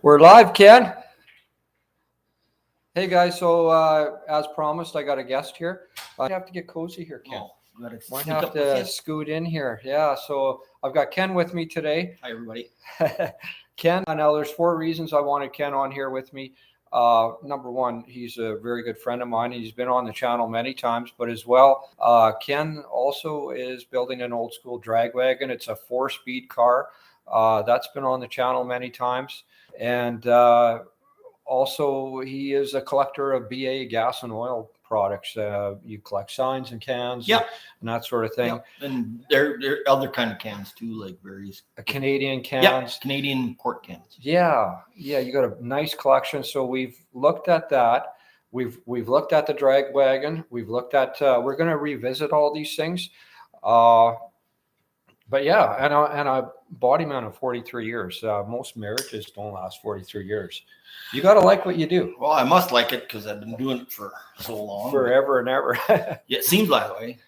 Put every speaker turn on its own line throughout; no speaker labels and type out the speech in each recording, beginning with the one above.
We're live, Ken. Hey guys, so as promised, I got a guest here. I have to get cozy here, Ken. Might have to scoot in here. Yeah, so I've got Ken with me today.
Hi, everybody.
Ken, now there's 4 reasons I wanted Ken on here with me. Number one, he's a very good friend of mine. He's been on the channel many times, but as well, Ken also is building an old school drag wagon. It's a 4-speed car. That's been on the channel many times. And also, he is a collector of BA gas and oil products. You collect signs and cans, and that sort of thing.
And there are other kind of cans too, like various
Canadian cans.
Canadian quart cans.
Yeah, you got a nice collection. So we've looked at that. We've looked at the drag wagon. We've looked at. We're going to revisit all these things. But yeah, and a body man of 43 years. Most marriages don't last 43 years. You got to like what you do.
Well, I must like it because I've been doing it for so long.
Forever and ever.
Yeah, it seems that way.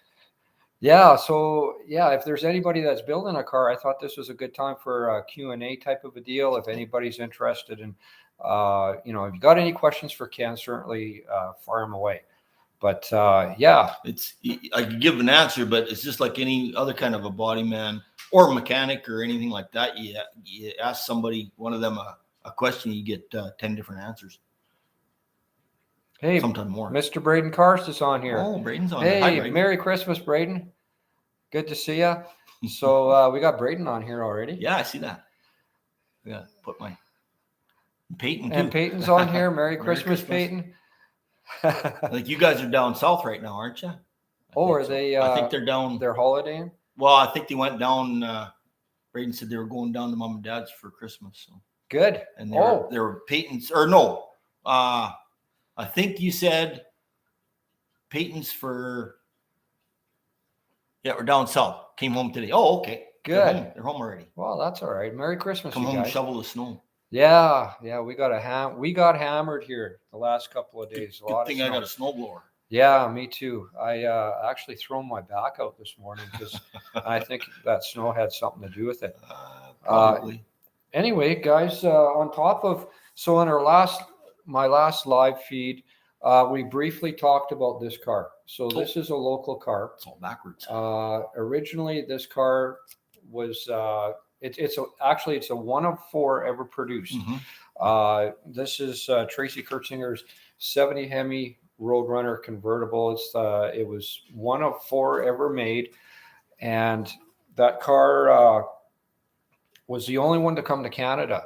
Yeah. So yeah, if there's anybody that's building a car, I thought this was a good time for a Q&A type of a deal. If anybody's interested in, if you got any questions for Ken, certainly fire them away. But yeah,
I could give an answer, but it's just like any other kind of a body man or mechanic or anything like that. You ask somebody, one of them, a question, you get 10 different answers.
Hey,
sometimes more.
Mr. Braden Karst is on here.
Oh, Braden's on.
Hey,
Hi, Braden.
Merry Christmas, Braden. Good to see you. So we got Braden on here already.
Yeah, I see that. I got to put my Peyton too.
And Peyton's on here. Merry Christmas, Peyton.
Like you guys are down south right now, aren't you?
Are they?
I think they're down.
They're holidaying.
Well, I think they went down. Braden said they were going down to mom and dad's for Christmas. So
good.
And they were Peyton's, or no? I think you said Peyton's for. Yeah, we're down south. Came home today. Oh, okay.
Good.
They're home already.
Well, that's all right. Merry Christmas,
Come
you
home
guys.
and shovel the snow.
Yeah. We got hammered here the last couple of days.
Good thing I got a snowblower.
Yeah, me too. I actually thrown my back out this morning because I think that snow had something to do with it.
Probably.
Anyway, guys, on top of, so in my last live feed, we briefly talked about this car. So this is a local car.
It's all backwards.
Originally, this car was it's a one of 4 ever produced.
Mm-hmm.
This is Tracy Kurtzinger's 70 Hemi Roadrunner convertible. It was one of 4 ever made, and that car was the only one to come to Canada.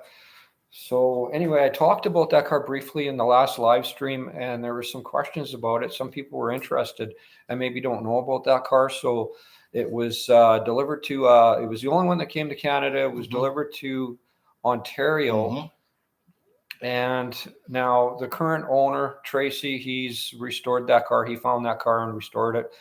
So anyway, I talked about that car briefly in the last live stream, and there were some questions about it. Some people were interested and maybe don't know about that car. So it was delivered to, it was the only one that came to Canada. It was delivered to Ontario.
Mm-hmm.
And now the current owner, Tracy, he's restored that car. He found that car and restored it.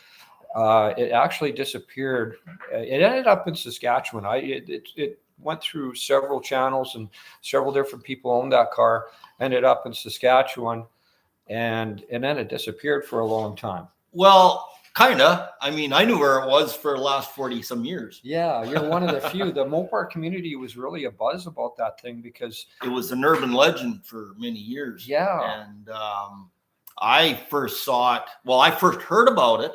It actually disappeared. It ended up in Saskatchewan. It went through several channels and several different people owned that car, ended up in Saskatchewan, and then it disappeared for a long time.
Well, kind of. I mean, I knew where it was for the last 40 some years.
Yeah, you're one of the few. The Mopar community was really a buzz about that thing because
it was an urban legend for many years.
Yeah.
And I first saw it. Well, I first heard about it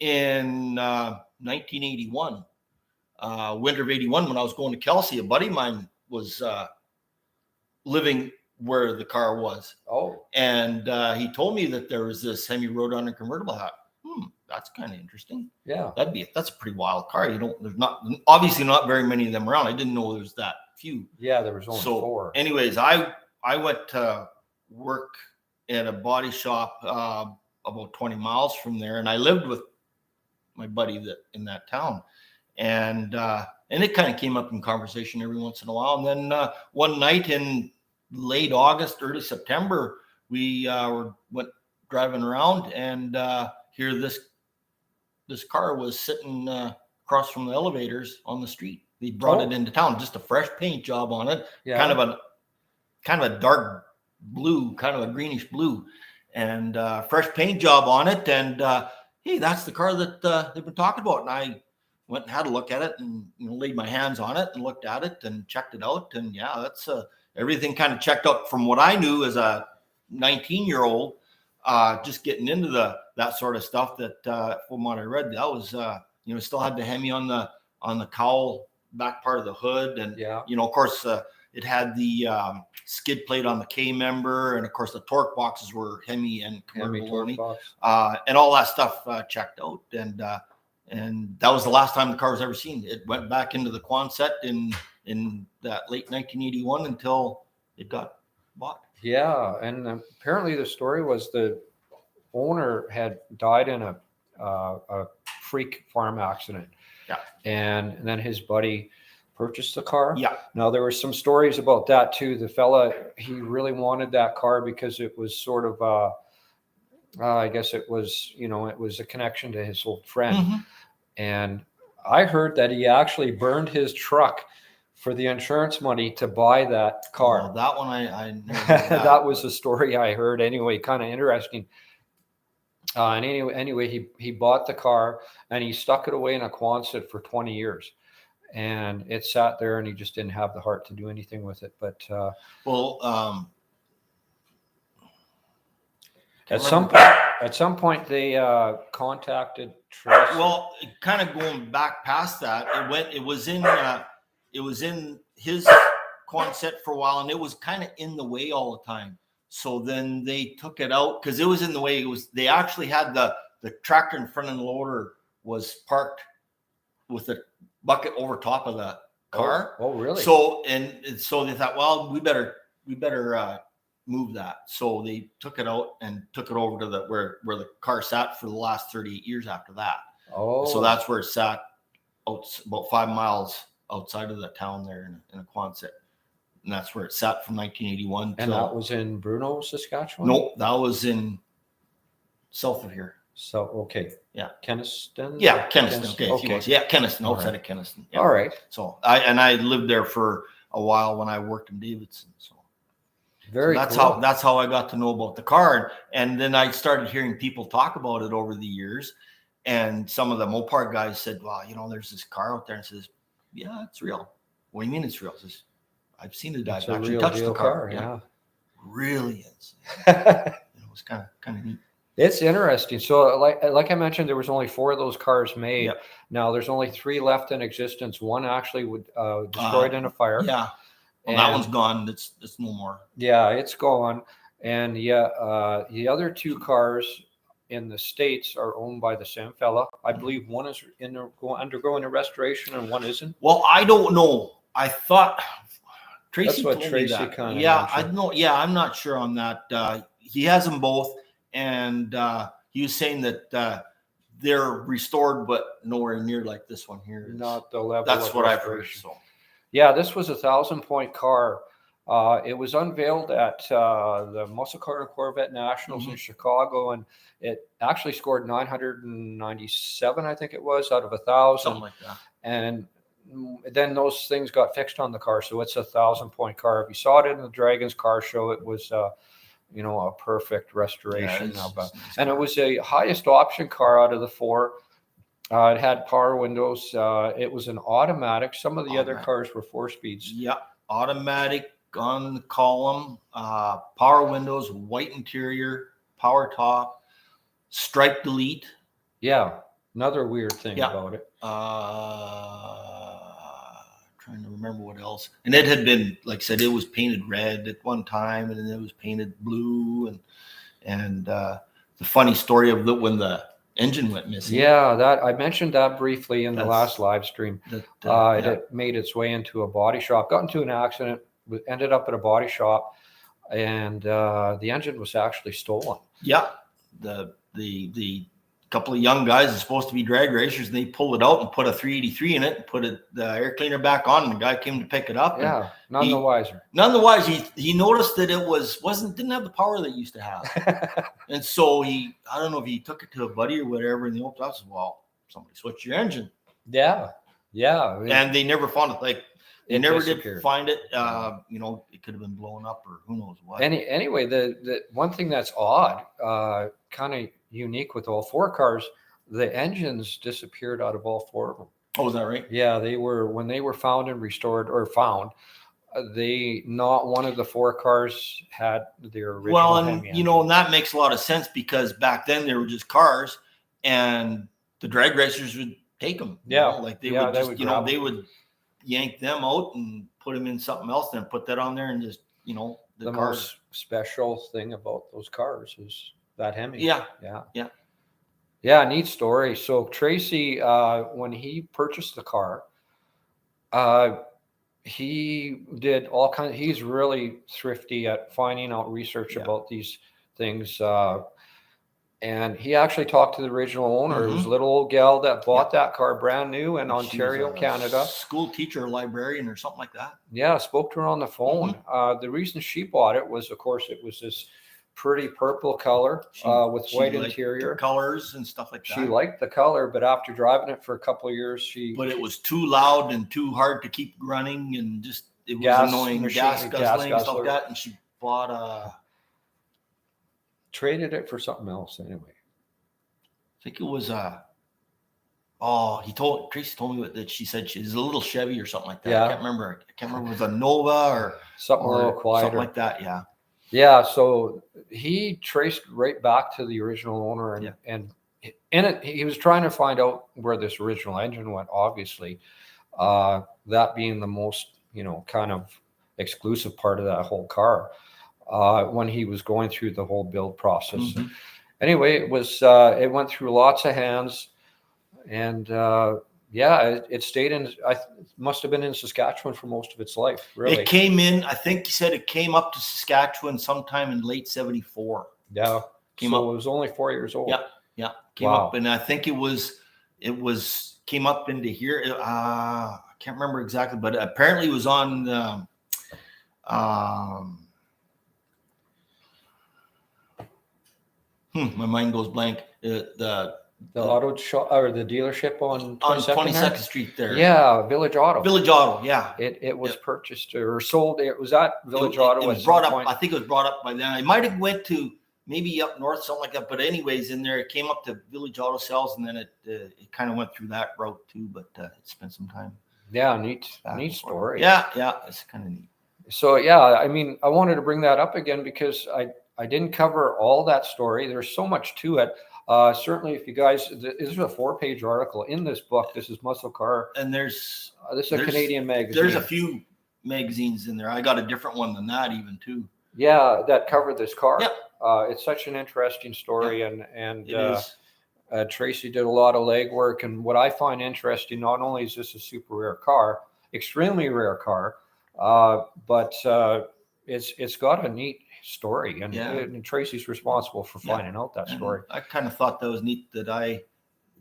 in 1981. Winter of 81, when I was going to Kelsey. A buddy of mine was living where the car was.
Oh.
And he told me that there was this Hemi Roadrunner convertible. That's kind of interesting.
Yeah.
That's a pretty wild car. There's obviously not very many of them around. I didn't know there's that few.
Yeah, there was only 4.
Anyways, I went to work at a body shop about 20 miles from there, and I lived with my buddy in that town. And it kind of came up in conversation every once in a while. And then one night in late August, early September, we went driving around, and here this car was sitting across from the elevators on the street. They brought it into town, just a fresh paint job on it, kind of a dark blue, kind of a greenish blue, and fresh paint job on it. And hey, that's the car that they've been talking about. And I went and had a look at it, and laid my hands on it and looked at it and checked it out. And yeah, that's everything kind of checked out from what I knew as a 19-year-old, just getting into that sort of stuff. That from what I read, that was still had the Hemi on the cowl back part of the hood, and of course it had the skid plate on the K member, and of course the torque boxes were Hemi and convertible only, and all that stuff checked out, and that was the last time the car was ever seen. It went back into the Quonset in that late 1981 until it got bought.
Yeah, and apparently the story was the owner had died in a freak farm accident.
Yeah,
and then his buddy purchased the car.
Yeah.
Now there were some stories about that too. The fella, he really wanted that car because it was sort of I guess it was, it was a connection to his old friend.
Mm-hmm.
And I heard that he actually burned his truck for the insurance money to buy that car.
Oh, that one I never heard
that was a story I heard anyway, kind of interesting. And anyway, he bought the car and he stuck it away in a Quonset for 20 years. And it sat there and he just didn't have the heart to do anything with it. But at some point they contacted Tracy.
Well, kind of going back past that, it was in his Quonset for a while, and it was kind of in the way all the time. So then they took it out because it was in the way. They actually had the tractor in front of the loader was parked with the bucket over top of the car.
Oh really?
So so they thought, well, we better move that. So they took it out and took it over to where the car sat for the last 38 years after that.
Oh,
so that's where it sat about 5 miles outside of the town there in a Quonset. And that's where it sat from 1981.
And that was in Bruno, Saskatchewan?
Nope, that was in south of here.
So, okay.
Yeah.
Keniston?
Yeah, Keniston. Okay. Yeah, Keniston, outside of Keniston. Yeah.
All right.
So I lived there for a while when I worked in Davidson. So that's
cool.
That's how I got to know about the car. And then I started hearing people talk about it over the years. And some of the Mopar guys said, well, there's this car out there, and says, yeah, it's real. What do you mean it's real? Says, I've seen it. I've actually touched the car.
Yeah.
Really is. It was kind of neat.
It's interesting. So like I mentioned, there was only 4 of those cars made.
Yep.
Now there's only 3 left in existence. One actually destroyed in a fire.
Yeah. Well, that one's gone. It's no more.
Yeah, it's gone. And the other 2 cars in the States are owned by the same fella. I believe one is undergoing a restoration and one isn't.
Well, I don't know. I thought Tracy
told
me
Tracy
that.
kind of
Yeah,
mentioned.
I know. Yeah, I'm not sure on that. He has them both, and he was saying that they're restored, but nowhere near like this one here.
Not the level.
That's
of
what I've heard.
restoration.
So.
Yeah, this was a 1,000-point car. It was unveiled at the Muscle Car and Corvette Nationals in Chicago, and it actually scored 997, I think it was, out of 1,000.
Something like that.
And then those things got fixed on the car, so it's a 1,000-point car. If you saw it in the Dragons car show, it was a perfect restoration of it. And it was a highest option car out of the 4. It had power windows. It was an automatic. Some of the other cars were 4-speeds.
Yeah, automatic on the column, power windows, white interior, power top, stripe delete.
Yeah, another weird thing about it.
Trying to remember what else. And it had been, like I said, it was painted red at one time, and then it was painted blue. And the funny story of when the engine went missing.
Yeah, that I mentioned that briefly in the last live stream. It made its way into a body shop, got into an accident, ended up at a body shop, and the engine was actually stolen.
Yeah, the couple of young guys are supposed to be drag racers, and they pulled it out and put a 383 in it and put the air cleaner back on, and the guy came to pick it up.
Yeah, none the wiser.
None the wiser. He noticed that it didn't have the power that it used to have. And so I don't know if he took it to a buddy or whatever, and the old guy said, well, somebody switched your engine.
Yeah.
And they never found it. Like, they never did find it. It could have been blown up or who knows what.
Anyway, the one thing that's odd, kind of unique with all 4 cars, the engines disappeared out of all 4 of them.
Oh, is that right?
Yeah, when they were found and restored, or found, They not one of the 4 cars had their original
Well, and
Hemi
you know, and that makes a lot of sense because back then they were just cars, and the drag racers would take them.
Yeah.
Like they
Yeah,
would
they
just,
would
you know,
grab
they
them.
would yank them out and put them in something else, and put that on there, and just, you know,
The
cars.
most special thing about those cars is that Hemi.
Yeah,
Yeah.
yeah.
Yeah, neat story. So Tracy, when he purchased the car, he did all kinds. He's really thrifty at finding out research
Yeah.
about these things. And he actually talked to the original owner. It was a little old gal that bought that car brand new in Ontario, Canada.
School teacher, librarian, or something like that.
Yeah, spoke to her on the phone. The reason she bought it was, of course, it was this pretty purple color with white interior.
Colors and stuff like that.
She liked the color, but after driving it for a couple of years,
But it was too loud and too hard to keep running, and just it was annoying. Gas guzzling and stuff like that. And she bought a.
Traded it for something else anyway.
I think it was Tracy told me that she said she's a little Chevy or something like that.
Yeah.
I can't remember if it was a Nova or
something a little quieter.
Something like that, yeah.
Yeah, so he traced right back to the original owner, and in it he was trying to find out where this original engine went, obviously. That being the most, kind of exclusive part of that whole car. When he was going through the whole build process. Anyway, it went through lots of hands, and it stayed in. It must have been in Saskatchewan for most of its life. Really,
it came in. I think he said it came up to Saskatchewan sometime in late '74.
Yeah,
came up.
It was only 4 years old.
Yeah, came up, and I think it came up into here. I can't remember exactly, but apparently it was on. My mind goes blank. The
auto shop or the dealership on
22nd Street there.
Yeah, Village Auto.
Village Auto, yeah.
It was purchased or sold. It was at Village Auto.
It was brought up. I think it was brought up by then. I might have went to maybe up north, something like that. But anyways, in there, it came up to Village Auto sales, and then it kind of went through that route too. But it spent some time.
Yeah, neat story.
Yeah, it's kind of neat.
So yeah, I mean, I wanted to bring that up again because I didn't cover all that story. There's so much to it. Certainly, if you guys, this is a 4-page article in this book. This is Muscle Car,
and this
is a Canadian magazine.
There's a few magazines in there. I got a different one than that, even too.
Yeah, that covered this car.
Yeah.
It's such an interesting story, and Tracy did a lot of legwork. And what I find interesting, not only is this a super rare car, extremely rare car, but it's got a neat story, and Tracy's responsible for finding out that story.
I kind of thought that was neat that I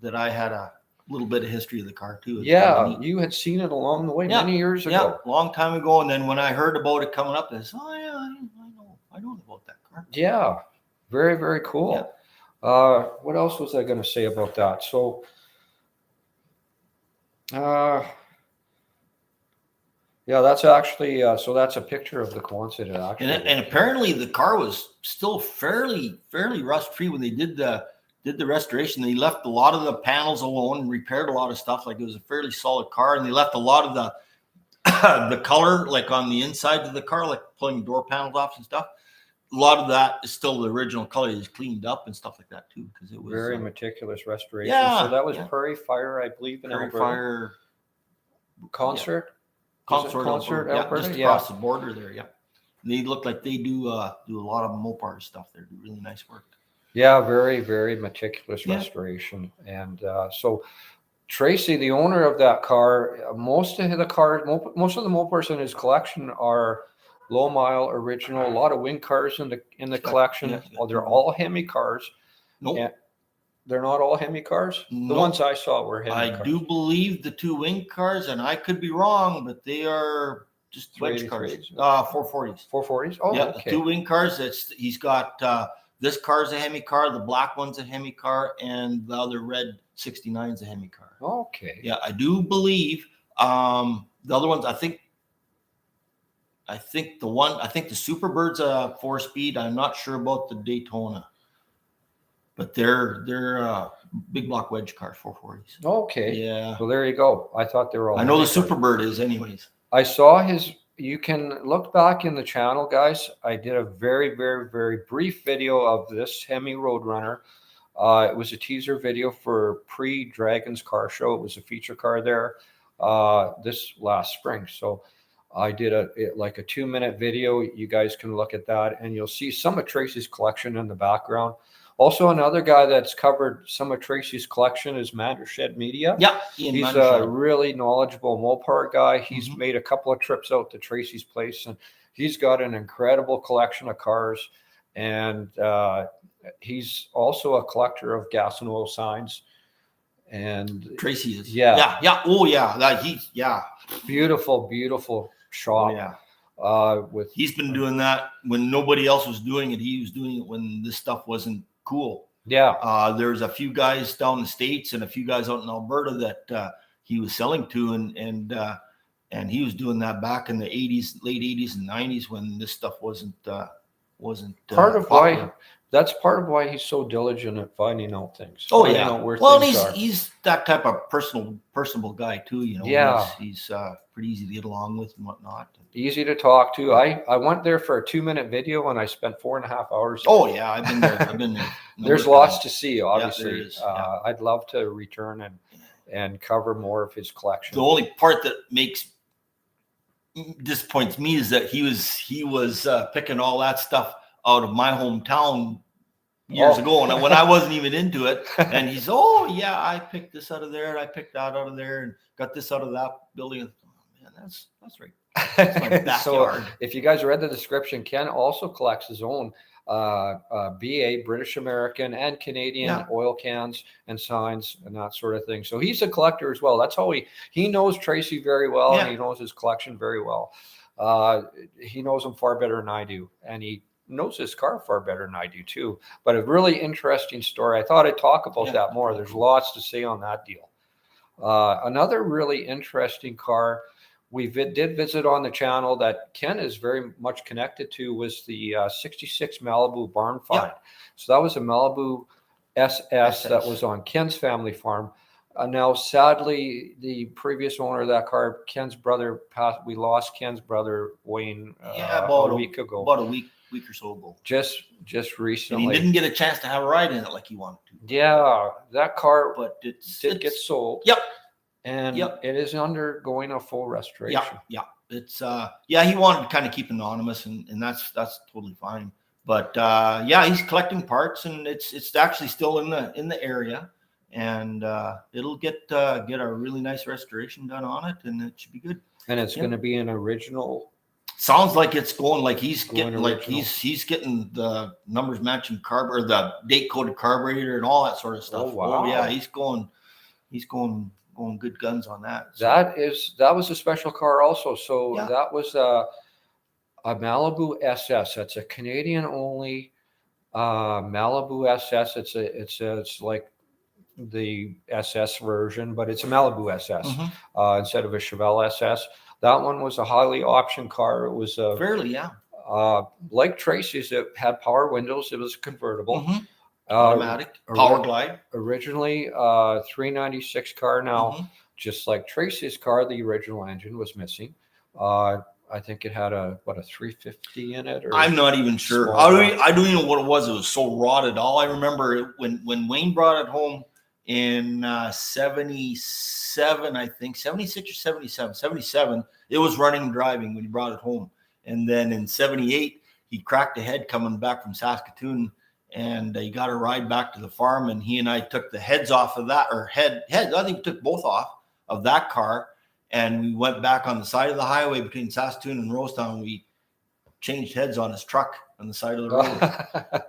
had a little bit of history of the car too.
You had seen it along the way many years ago.
Yeah, long time ago. And then when I heard about it coming up, I said, I know about that car.
Yeah, very, very cool. Yeah. What else was I going to say about that? So, yeah, that's actually that's a picture of the Quonset. Actually,
and apparently the car was still fairly rust free when they did the restoration. They left a lot of the panels alone and repaired a lot of stuff. Like, it was a fairly solid car, and they left a lot of the color, like on the inside of the car, like pulling door panels off and stuff. A lot of that is still the original color. It's cleaned up and stuff like that too, because it was
very meticulous restoration.
Yeah,
so that was Prairie Fire, I believe, in
Prairie Fire
Concert.
Concert, Alberta, just across the border there. Yeah, and they look like they do a lot of Mopar stuff there. Do really nice work.
Yeah, very, very meticulous restoration. And so Tracy, the owner of that car, most of the Mopars in his collection are low mile original. A lot of wing cars in the collection. They're all Hemi cars.
Nope.
They're not all Hemi cars? The ones I saw were Hemi cars.
I do believe the 2 wing cars, and I could be wrong, but they are just wedge cars. 440s.
440s? Oh,
yeah,
okay.
The 2 wing cars. He's got this car's a Hemi car, the black one's a Hemi car, and the other red 69's a Hemi car.
Okay.
Yeah, I do believe the other ones, I think the Superbird's a 4-speed. I'm not sure about the Daytona. But they're big block wedge cars, 440s.
Okay.
Yeah.
So there you go. I thought they were all.
I know the Superbird is, anyways.
I saw his you can look back in the channel, guys. I did a very, very, very brief video of this Hemi Roadrunner. It was a teaser video for pre-Dragons car show. It was a feature car there this last spring. So I did like a 2-minute video. You guys can look at that, and you'll see some of Tracy's collection in the background. Also, another guy that's covered some of Tracy's collection is Mandershed Media.
Yeah,
he's a really knowledgeable Mopar guy. He's made a couple of trips out to Tracy's place, and he's got an incredible collection of cars. And he's also a collector of gas and oil signs. And
Tracy is.
Yeah.
Oh, yeah.
Beautiful, beautiful shop.
Oh, yeah. He's been doing that when nobody else was doing it. He was doing it when this stuff wasn't cool.
Yeah.
There's a few guys down in the States and a few guys out in Alberta that he was selling to, and he was doing that back in the 80s, late 80s and 90s when this stuff wasn't
part of popular. Why that's part of why he's so diligent at finding out things.
Oh, yeah. Well, he's that type of personable guy too, you know.
Yeah.
He's pretty easy to get along with and whatnot.
Easy to talk to. I went there for a 2-minute video and I spent 4.5 hours.
Oh, yeah. I've been there.
There's lots to see, obviously.
Yeah, there is. Yeah.
I'd love to return and cover more of his collection.
The only part that disappoints me is that he was picking all that stuff out of my hometown years ago, and when I wasn't even into it, and he's, I picked this out of there, and I picked that out of there, and got this out of that building. Oh, man, that's right. That's my backyard.
So if you guys read the description, Ken also collects his own BA, British American and Canadian oil cans and signs and that sort of thing. So he's a collector as well. That's how he knows Tracy very well, and he knows his collection very well. He knows him far better than I do, and he knows his car far better than I do too. But a really interesting story. I thought I'd talk about that more. There's lots to say on that deal. Another really interesting car we did visit on the channel that Ken is very much connected to was the 66 Malibu barn find. So that was a Malibu SS that was on Ken's family farm. Now, sadly, the previous owner of that car, Ken's brother, passed. We lost Ken's brother, Wayne, about a week ago.
About a week or so ago.
Just recently.
And he didn't get a chance to have a ride in it like he wanted to.
Yeah, that car
did
get sold.
Yep.
And it is undergoing a full restoration.
Yeah. It's he wanted to kind of keep anonymous, and that's totally fine. But he's collecting parts, and it's actually still in the area, and it'll get a really nice restoration done on it, and it should be good.
And it's going to be an original.
Sounds like it's going like he's getting the numbers matching carburetor, the date coded carburetor, and all that sort of stuff.
Oh, wow.
Yeah, he's going good guns on that.
So. That was a special car also. So that was a Malibu SS. That's a Canadian only Malibu SS. It's like the SS version, but it's a Malibu SS instead of a Chevelle SS. That one was a highly optioned car. It was
fairly,
like Tracy's. It had power windows. It was convertible.
Automatic power glide.
Originally 396 car. Now, just like Tracy's car, the original engine was missing. I think it had a 350 in it. Or
I'm not even sure. I don't even know what it was. It was so rotted. All I remember when Wayne brought it home in 77, I think 76 or 77, it was running and driving when he brought it home. And then in 78, he cracked a head coming back from Saskatoon, and he got a ride back to the farm, and he and I took the heads off of that, or heads. I think we took both off of that car, and we went back on the side of the highway between Saskatoon and Rosetown. We changed heads on his truck on the side of the road,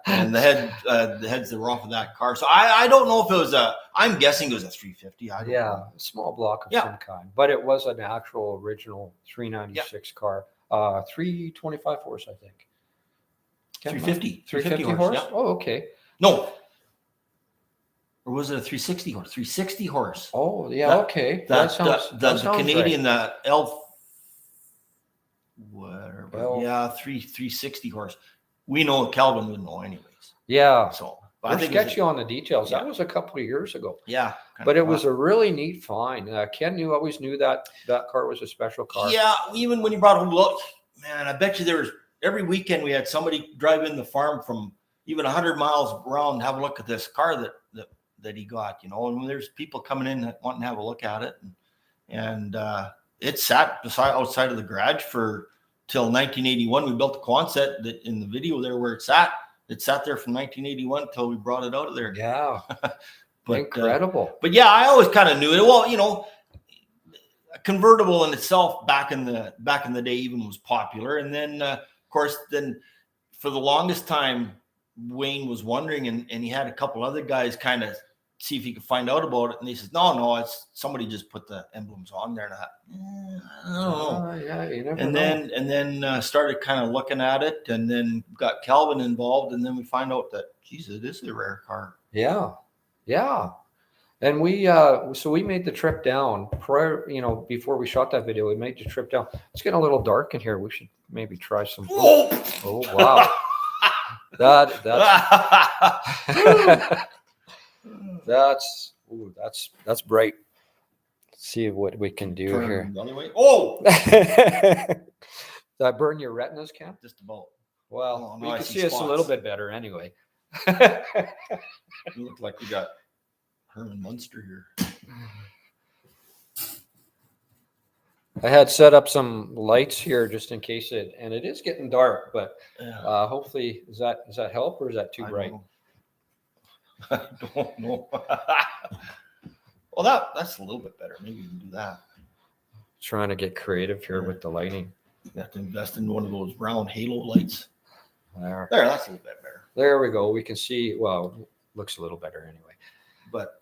and the heads that were off of that car. So I don't know if it was I'm guessing it was a 350. I don't know.
A small block of some kind, but it was an actual original 396 car, 325 horse, I think.
350
horse.
Yeah.
Oh, okay.
No. Or was it a 360 horse? 360 horse.
Oh, yeah. Okay.
That sounds the Canadian, right. The Elf. Whatever. 360 horse. We know Calvin wouldn't know anyways.
Yeah.
So But
We're
I think it was
sketchy on the details.
yeah.
That was a couple of years ago.
yeah,
But it was a really neat find. Ken always knew that that car was a special car.
yeah. Even when you brought home, look, man, I bet you there was every weekend we had somebody drive in the farm from even 100 miles around and have a look at this car that he got, you know. And there's people coming in that want to have a look at it, and it sat outside of the garage till 1981. We built the Quonset that in the video there where it sat. It sat there from 1981 until we brought it out of there.
Yeah.
But,
incredible.
But yeah, I always kind of knew it. Well, you know, a convertible in itself back in the day even was popular. And then of course, then for the longest time, Wayne was wondering, and he had a couple other guys kind of see if he could find out about it. And he says, no, it's somebody just put the emblems on there. And I don't know.
Yeah, you never
And
know.
then started kind of looking at it, and then got Calvin involved, and then we find out that, geez, it is a rare car.
Yeah. And we so we made the trip down prior, you know, before we shot that video. We made the trip down. It's getting a little dark in here. We should maybe try some. Oh wow. That's bright. Let's see what we can do here.
Anyway. Oh,
that burn your retinas, Cam?
just about.
Well,
no,
you
I
can
see
see us a
spots.
little bit better anyway.
You look like we got Herman Munster here.
I had set up some lights here just in case and it is getting dark, but
Yeah.
hopefully does that help or is that too bright?
I don't know. Well, that's a little bit better. Maybe we can do that.
Trying to get creative here with the lighting.
You have to invest in one of those brown halo lights.
There,
That's a little bit better.
there we go. We can see. Well, looks a little better anyway.
But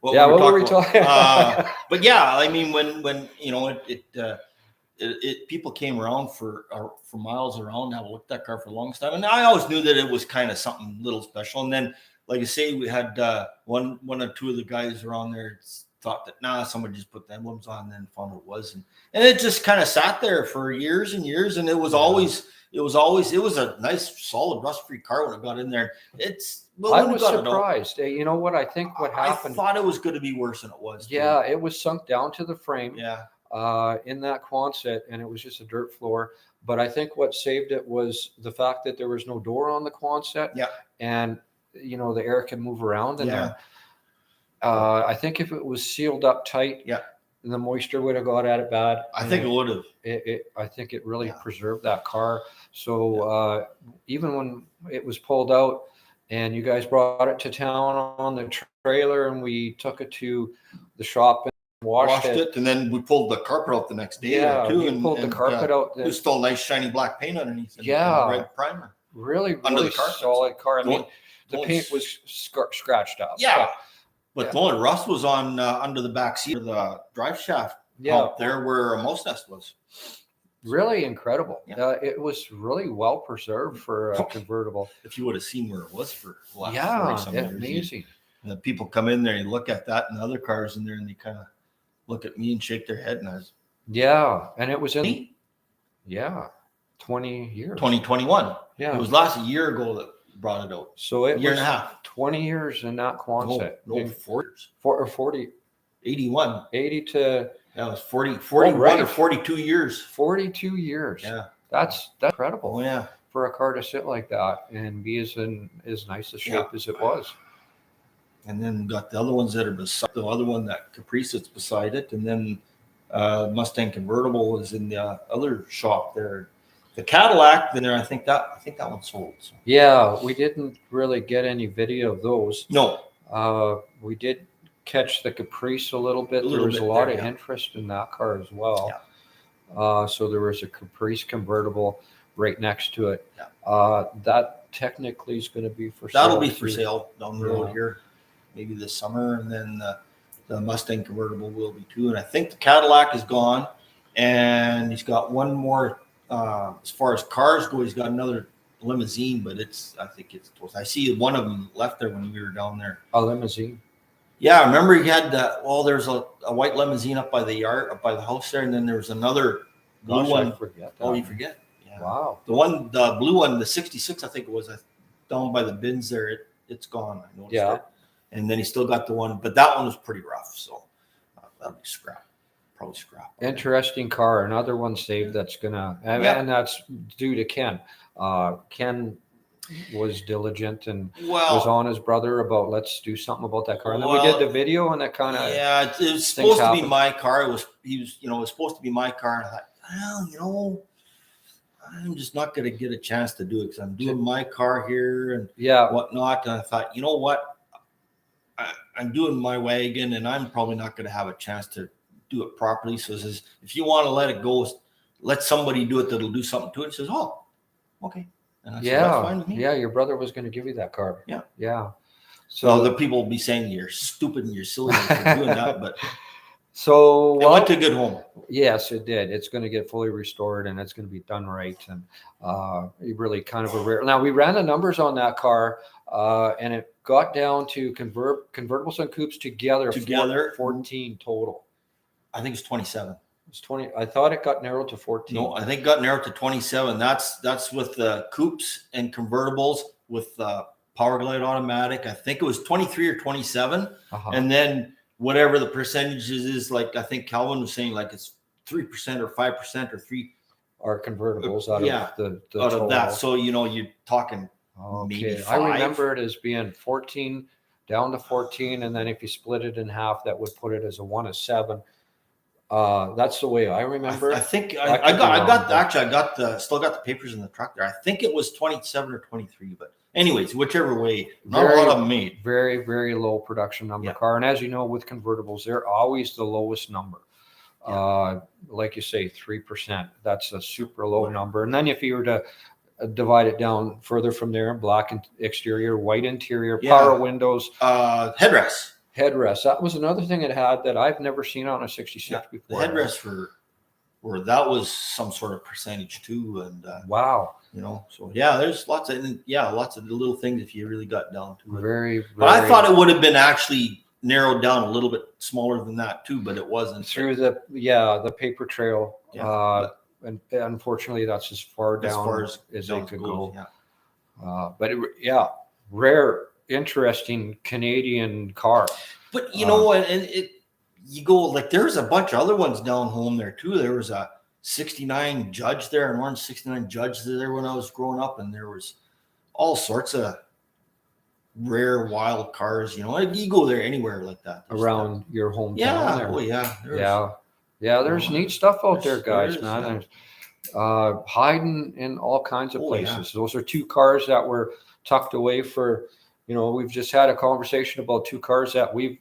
What were we talking about?
But yeah, I mean, when you know it people came around for miles around to have a look at that car for the longest time, and I always knew that it was kind of something little special. And then, like I say, we had one or two of the guys around there thought that somebody just put the emblems on, and then found it was, and it just kind of sat there for years and years, and it was a nice solid rust-free car when it got in there.
I was surprised. You know what? I think what happened.
I thought it was going to be worse than it was.
Yeah, it was sunk down to the frame.
Yeah.
In that Quonset, and it was just a dirt floor. But I think what saved it was the fact that there was no door on the Quonset.
Yeah.
And you know the air can move around in
Yeah.
there. I think if it was sealed up tight,
Yeah.
the moisture would have got at it bad.
I think it would have.
I think it really preserved that car. So even when it was pulled out and you guys brought it to town on the trailer and we took it to the shop and washed it,
and then we pulled the carpet out the next day.
Yeah,
too,
you pulled the carpet out.
It was still nice shiny black paint underneath.
Yeah.
Red primer.
Really
Under the carpet.
solid car. I mean, the
only-
paint was scratched out.
Yeah. But the only rust was on under the back seat of the drive shaft.
Yeah.
Up there where a mouse nest was.
Really incredible.
Yeah.
It was really well preserved for a convertible.
If you would have seen where it was for the last 40-some years.
Amazing.
And the people come in there and look at that and the other cars in there and they kind of look at me and shake their head, and I was
And it was in 20 years.
2021.
Yeah.
It was last a year ago that brought it out.
So it
Year
was
and a half.
20 years in that Quonset.
No, 4 years.
40,
81.
80 to
That was 41
right.
or 42 years.
42 years.
Yeah.
That's incredible.
Oh, yeah.
For a car to sit like that and be as nice a shape as it was.
And then got the other ones that are beside the other one, that Caprice that's beside it. And then Mustang convertible is in the other shop there. The Cadillac, then I think that one sold. So.
Yeah, we didn't really get any video of those.
No.
We did catch the Caprice a little bit. There was a lot of interest in that car as well.
Yeah.
So there was a Caprice convertible right next to it.
Yeah.
That technically is going to be for sale.
That'll be for sale down the road here, maybe this summer. And then the Mustang convertible will be too. And I think the Cadillac is gone. And he's got one more, as far as cars go, he's got another limousine, but I think it's close. I see one of them left there when we were down there.
A limousine?
Yeah, I remember he had there's a white limousine up by the yard, up by the house there, and then there was another blue one.
I forget that.
Oh, you forget? Yeah.
Wow.
The blue one, the 66, I think it was, down by the bins there. it's gone. I noticed
Yeah.
it. And then he still got the one, but that one was pretty rough. So that'll be scrap. Probably scrap.
Interesting car. Another one saved that's gonna, and that's due to Ken. Ken was diligent and was on his brother about let's do something about that car. And then we did the video, and that kind of
it was supposed to be my car. It was it was supposed to be my car. And I thought, well, I'm just not going to get a chance to do it because I'm doing my car here and whatnot. And I thought, you know what, I'm doing my wagon, and I'm probably not going to have a chance to do it properly. So he says, if you want to let it go, let somebody do it that'll do something to it. He says, oh, okay. And I said, that's fine with me.
Yeah, your brother was going to give you that car.
Yeah.
Yeah.
So the people will be saying you're stupid and you're silly for doing that, but
so
it went to a good home.
Yes, it did. It's going to get fully restored, and it's going to be done right. And really kind of a rare. Now we ran the numbers on that car, and it got down to convertibles and coupes together 14 total.
I think it's 27.
It's 20. I thought it got narrowed to 14.
No, I think it got narrowed to 27. That's with the coupes and convertibles with Power Glide automatic. I think it was 23 or 27. And then whatever the percentages is, like I think Calvin was saying, like it's 3% or 5% or 3
are convertibles out of the
out of that. So you're talking maybe 5.
I remember it as being 14 down to 14, and then if you split it in half, that would put it as a 1-7. That's the way I remember.
I think still got the papers in the truck there. I think it was 27 or 23, but anyways, whichever way, not a lot of them made.
Very, very low production number car. And as you know, with convertibles, they're always the lowest number. Like you say, 3%. That's a super low number. And then if you were to divide it down further from there, black exterior, white interior, power windows, headrest. That was another thing it had that I've never seen on a 66 before.
The headrest were that was some sort of percentage too, and
wow,
so there's lots of little things if you really got down to it.
Very,
but I thought it would have been actually narrowed down a little bit smaller than that too, but it wasn't.
Through the paper trail, and unfortunately that's as far down as it could go. But rare. Interesting Canadian car,
but you go like there's a bunch of other ones down home there too. There was a 69 Judge there, an orange 69 Judge there when I was growing up, and there was all sorts of rare wild cars. You go there anywhere like that
around your hometown. There's neat stuff out there, guys. Man, there's hiding in all kinds of places. Those are 2 cars that were tucked away for. We've just had a conversation about 2 cars that we've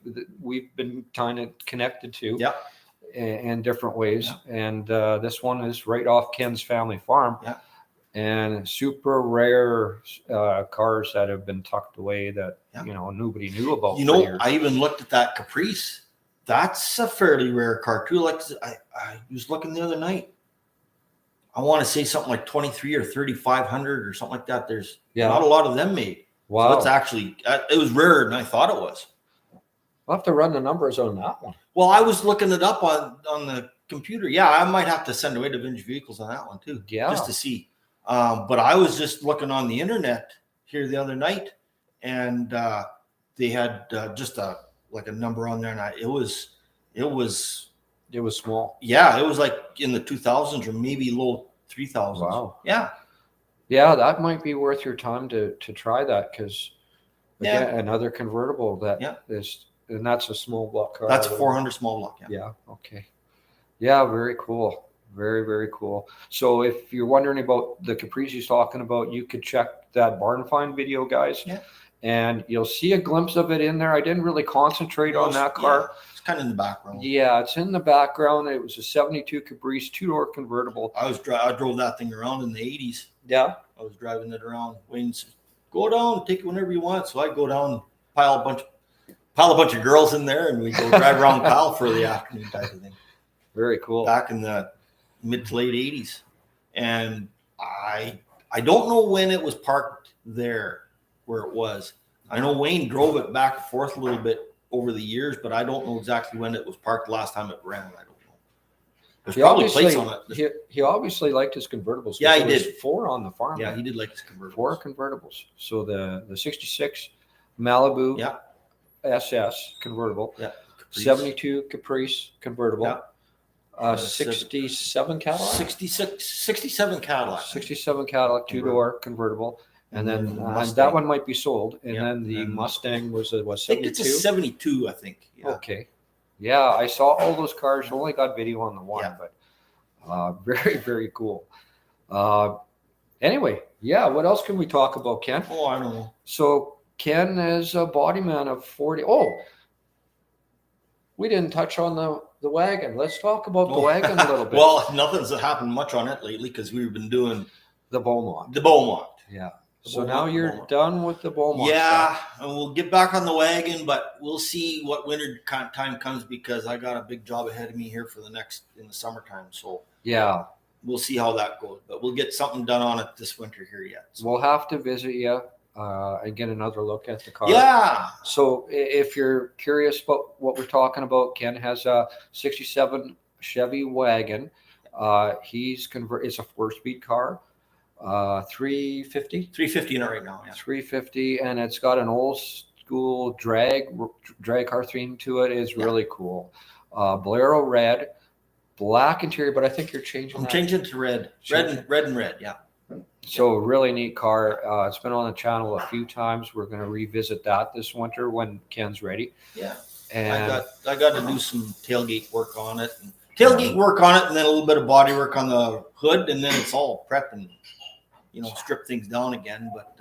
been kind of connected to in different ways. And this one is right off Ken's family farm. And super rare cars that have been tucked away that, nobody knew about.
I even looked at that Caprice. That's a fairly rare car too. Like I was looking the other night. I want to say something like 23 or 3,500 or something like that. There's not a lot of them made.
Wow.
So it's actually, it was rarer than I thought it was.
I'll have to run the numbers on that one.
Well, I was looking it up on the computer. Yeah, I might have to send away to Vintage Vehicles on that one too. Yeah. Just to see. But I was just looking on the internet here the other night, and they had just a number on there, and it was
small.
Yeah, it was like in the 2000s or maybe low 3000s.
Wow.
Yeah.
Yeah, that might be worth your time to try that because another convertible and that's a small block car.
That's a 400 small block.
Yeah. Okay. Yeah. Very cool. Very, very cool. So if you're wondering about the Caprice he's talking about, you could check that barn find video, guys. Yeah. And you'll see a glimpse of it in there. I didn't really concentrate on that car.
Yeah, it's kind of in the background.
Yeah, it's in the background. It was a 72 Caprice 2-door convertible.
I drove that thing around in the 80s.
Yeah.
I was driving it around. Wayne said, go down, take it whenever you want. So I go down, pile a bunch of girls in there, and we go drive around Powell for the afternoon type of thing.
Very cool.
Back in the mid to late 80s. And I don't know when it was parked there where it was. I know Wayne drove it back and forth a little bit over the years, but I don't know exactly when it was parked the last time it ran. I don't know. There's probably plates on it.
He obviously liked his convertibles.
Yeah, he did.
4 on the farm.
Yeah, he did like his convertibles.
4 convertibles. So the 66 Malibu
Yeah.
SS convertible.
Yeah. Caprice.
72 Caprice convertible.
Yeah.
67 Cadillac.
67 Cadillac.
67 Cadillac two-door convertible. And then that one might be sold. And then the Mustang was a what, 72?
I think it's a 72, I think. Yeah.
Okay. Yeah, I saw all those cars. Only got video on the one, but very, very cool. Anyway, yeah, what else can we talk about, Ken?
Oh, I don't know.
So Ken is a body man of 40. Oh, we didn't touch on the wagon. Let's talk about the wagon a little bit.
Well, nothing's happened much on it lately because we've been doing
the Beaumont.
The Beaumont.
Yeah. So now you're done with the Beaumont.
Yeah, and we'll get back on the wagon, but we'll see what winter time comes because I got a big job ahead of me here for in the summertime. So
yeah,
we'll see how that goes, but we'll get something done on it this winter here yet. So.
We'll have to visit you and get another look at the car.
Yeah.
So if you're curious about what we're talking about, Ken has a 67 Chevy wagon. It's a 4-speed car. 350
in it right now. Yeah.
350, and it's got an old school drag car theme to it. Is really cool. Bolero red, black interior, but I think you're changing.
I'm changing to red. Red. Yeah.
So really neat car. It's been on the channel a few times. We're going to revisit that this winter when Ken's ready.
Yeah.
And
I got to do some tailgate work on it, and then a little bit of body work on the hood, and then it's all prep and strip things down again. But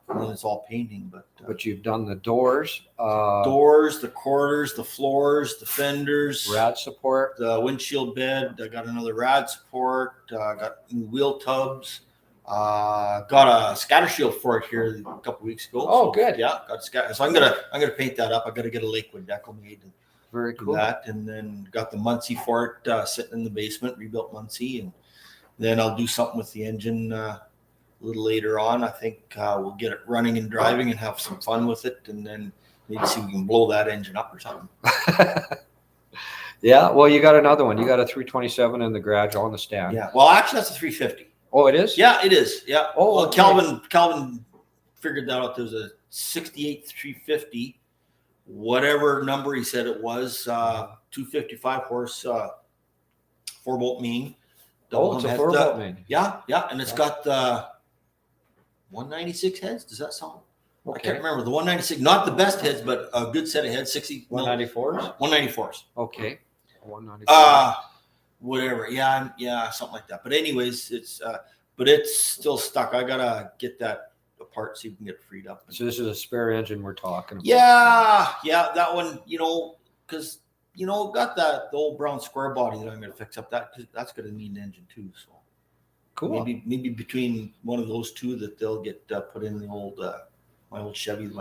and then it's all painting.
But you've done the doors,
the quarters, the floors, the fenders,
rad support,
the windshield bed. I got another rad support. I got new wheel tubs. Got a scatter shield for it here a couple weeks ago.
Oh, good.
Yeah, got a scatter. So I'm gonna paint that up. I got to get a liquid decal made. And
very cool.
That, and then got the Muncie for it sitting in the basement, rebuilt Muncie, and then I'll do something with the engine a little later on. I think we'll get it running and driving and have some fun with it, and then maybe see if we can blow that engine up or something.
Yeah, well, you got another one. You got a 327 in the garage on the stand.
Yeah. Well, actually, that's a 350.
Oh, it is?
Yeah, it is. Yeah.
Oh,
well, Calvin figured that out. There's a 68 350, whatever number he said it was, 255 horse, 4-bolt main.
Oh, it's a 4-bolt main.
Yeah, and it's got the 196 heads. Does that sound? Okay. I can't remember the 196. Not the best heads, but a good set of heads.
194s.
194s.
Okay. 194.
Whatever. Yeah, something like that. But anyways, it's still stuck. I gotta get that apart so you can get it freed up.
So this is a spare engine we're talking about.
Yeah, that one. Because got the old brown square body that I'm gonna fix up. That's gonna need an engine too. So
cool.
Maybe between one of those two that they'll get put in the old my old Chevy.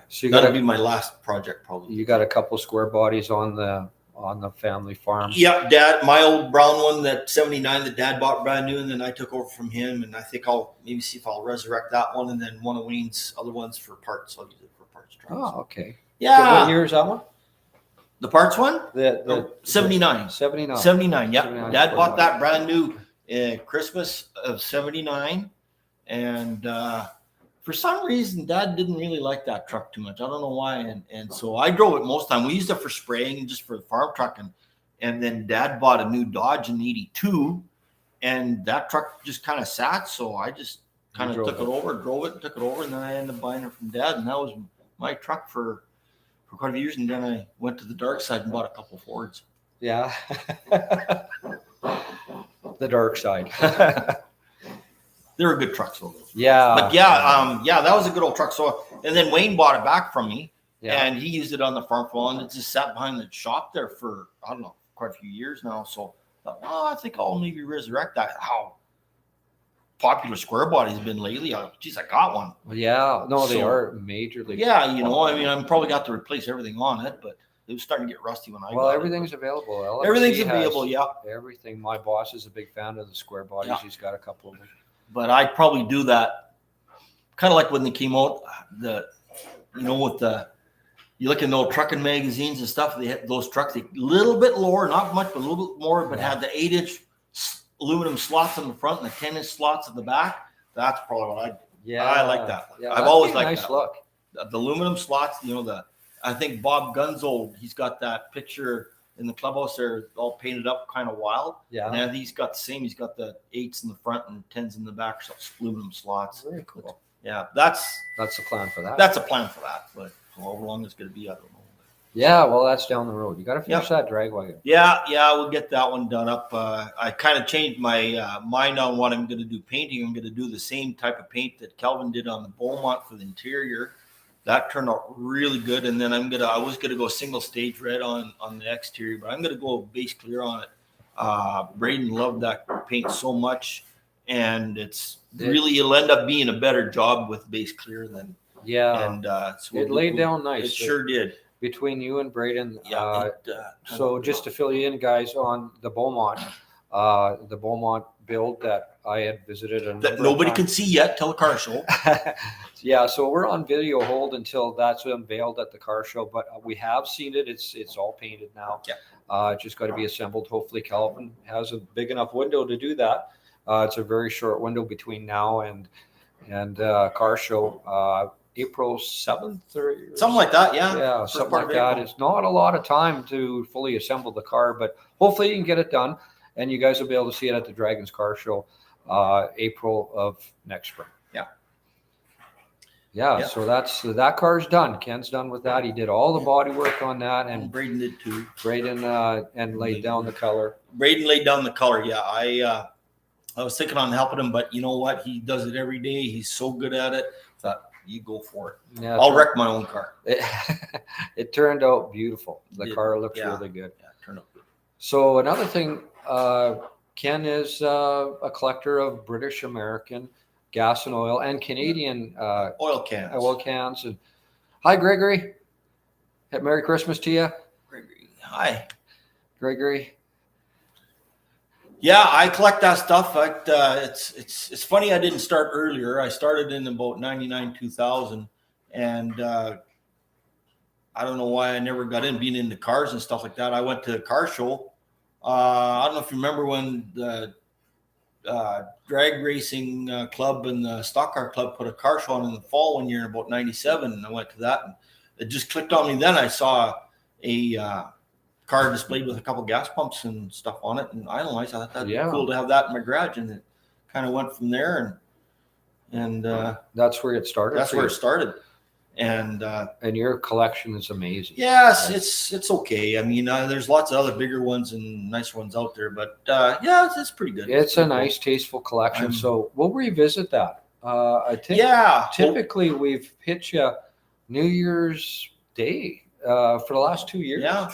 So that'll be my last project probably.
You got a couple square bodies on the family farm.
Yeah, Dad, my old brown one, that 79 that Dad bought brand new, and then I took over from him, and I think I'll maybe see if I'll resurrect that one, and then one of Wayne's other ones for parts. I'll use it for parts trucks.
Oh, okay.
Yeah.
So what year is that one?
The parts one?
The
79.
79.
79, yeah.
79
Dad bought that brand new Christmas of 79, and for some reason, Dad didn't really like that truck too much. I don't know why. And so I drove it most of the time. We used it for spraying and just for the farm truck. And then Dad bought a new Dodge in 82. And that truck just kind of sat. So I just kind of took it over, drove it, and took it over. And then I ended up buying it from Dad. And that was my truck for quite a few years. And then I went to the dark side and bought a couple of Fords.
Yeah. The dark side.
They were good trucks, though.
Yeah.
But that was a good old truck. So, and then Wayne bought it back from me, and he used it on the farm for a while, and it just sat behind the shop there for, I don't know, quite a few years now. So, I think I'll maybe resurrect that. How popular square bodies have been lately. Geez, I got one.
Yeah. No, they are majorly.
Yeah, I'm probably got to replace everything on it, but it was starting to get rusty when I got
everything's available. LFC
everything's available, yeah.
Everything. My boss is a big fan of the square bodies. Yeah. He's got a couple of them.
But I'd probably do that kind of like when they came out, you look in the old trucking magazines and stuff, they had those trucks, a little bit lower, not much, but a little bit more, but had the 8-inch aluminum slots in the front and the 10-inch slots in the back. That's probably what I like that.
Yeah,
I've always liked
nice
that.
Look.
the aluminum slots. I think Bob Gunzold, he's got that picture in the clubhouse there, all painted up kind of wild.
Yeah.
And I think he's got the same. He's got the 8s in the front and 10s in the back, so aluminum slots.
Very cool.
Yeah, that's
the plan for that.
That's a plan for that, but how long it's going to be, I don't know.
Yeah, well, that's down the road. You got to finish that drag wagon.
Yeah, we'll get that one done up. I kind of changed my mind on what I'm going to do painting. I'm going to do the same type of paint that Kelvin did on the Beaumont for the interior. That turned out really good. And then I was gonna go single stage red on the exterior, but I'm gonna go base clear on it. Braden loved that paint so much, and it'll end up being a better job with base clear than And so
it laid down nice.
It sure did.
Between you and Braden.
Yeah.
So just to fill you in, guys, on the Beaumont build that I had visited
that nobody can see yet till the car show.
Yeah, so we're on video hold until that's unveiled at the car show, but we have seen it. It's all painted now.
Yeah.
Just got to be assembled. Hopefully Calvin has a big enough window to do that. It's a very short window between now and car show. April 7th or
something like that.
Yeah, something like that. It's not a lot of time to fully assemble the car, but hopefully you can get it done, and you guys will be able to see it at the Dragons Car Show, April of next spring. Yeah. So that car's done. Ken's done with that. He did all the body work on that, and
Braden did too.
Braden and laid down the color.
Braden laid down the color. Yeah, I was thinking on helping him, but you know what? He does it every day. He's so good at it. Thought, you go for it.
Yeah,
I'll wreck my own car.
It turned out beautiful. The car looks really good.
Yeah, it turned out good.
So another thing, Ken is a collector of British American gas and oil and Canadian
oil cans.
And hi, Gregory. Merry Christmas to you.
Gregory. Hi,
Gregory.
Yeah, I collect that stuff. It's funny I didn't start earlier. I started in about 99, 2000, and I don't know why I never got in, being into cars and stuff like that. I went to a car show. I don't know if you remember when the drag racing club and the stock car club put a car show on in the fall one year in about 97, and I went to that, and it just clicked on me. Then I saw a car displayed with a couple gas pumps and stuff on it, and I analyzed. I thought that'd be cool to have that in my garage, and it kind of went from there. And
that's where it started.
That's where it started. And
your collection is amazing.
Yes, it's okay. I mean, there's lots of other bigger ones and nicer ones out there, but yeah, it's pretty good.
It's a nice, tasteful collection. So we'll revisit that. I think.
Yeah.
Typically, we've hit you New Year's Day for the last 2 years.
Yeah.